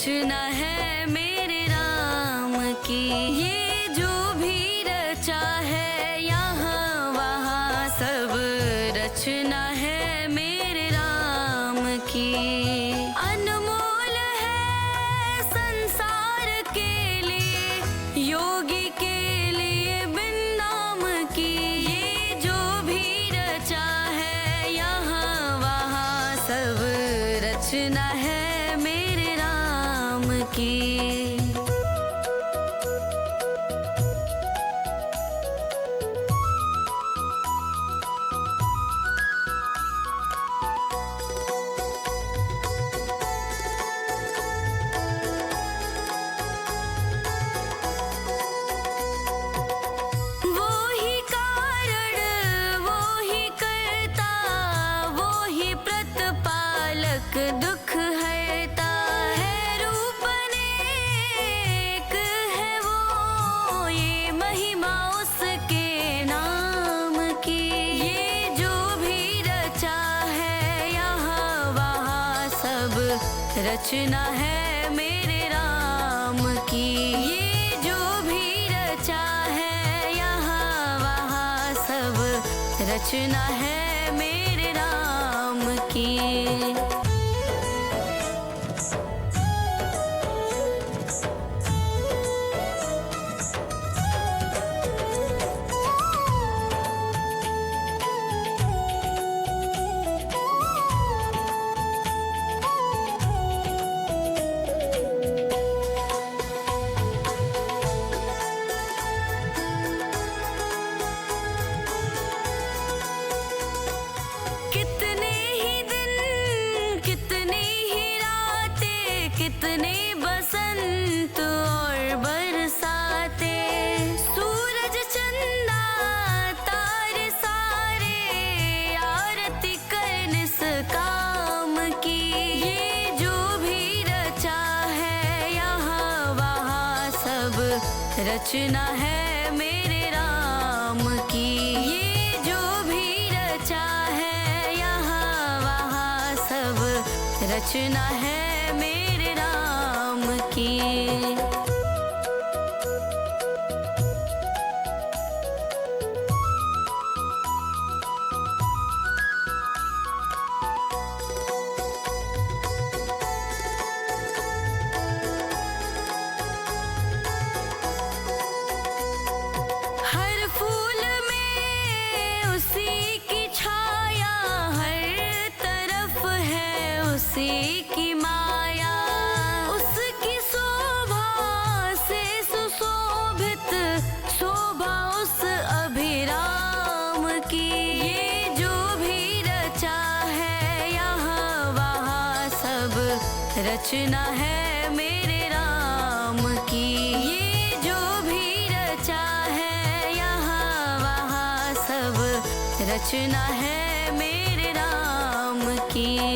रचना है मेरे राम की। ये जो भी रचा है यहाँ वहाँ सब रचना है मेरे राम की। अनमोल है संसार के लिए, योगी के लिए बिन नाम की। ये जो भी रचा है यहाँ वहाँ सब रचना है मेरे राम की। दुख हरता है, रूप अनेक है वो, ये महिमा उसके नाम की। ये जो भी रचा है यहाँ वहाँ सब रचना है मेरे राम की। ये जो भी रचा है यहाँ वहाँ सब रचना है मेरे राम की। कितने बसंत और बरसाते, सूरज चंदा तारे सारे आरती करन इस काम की। ये जो भी रचा है यहाँ वहाँ सब रचना है मेरे राम की। ये जो भी रचा है यहाँ वहाँ सब रचना है मेरे राम की। हर फूल में उसी की छाया, हर तरफ है उसी की माया। उसकी शोभा से सुशोभित शोभा उस अभिराम की। ये जो भी रचा है यहाँ वहाँ सब रचना है मेरे राम की। ये जो भी रचा है यहाँ वहाँ सब रचना है मेरे राम की।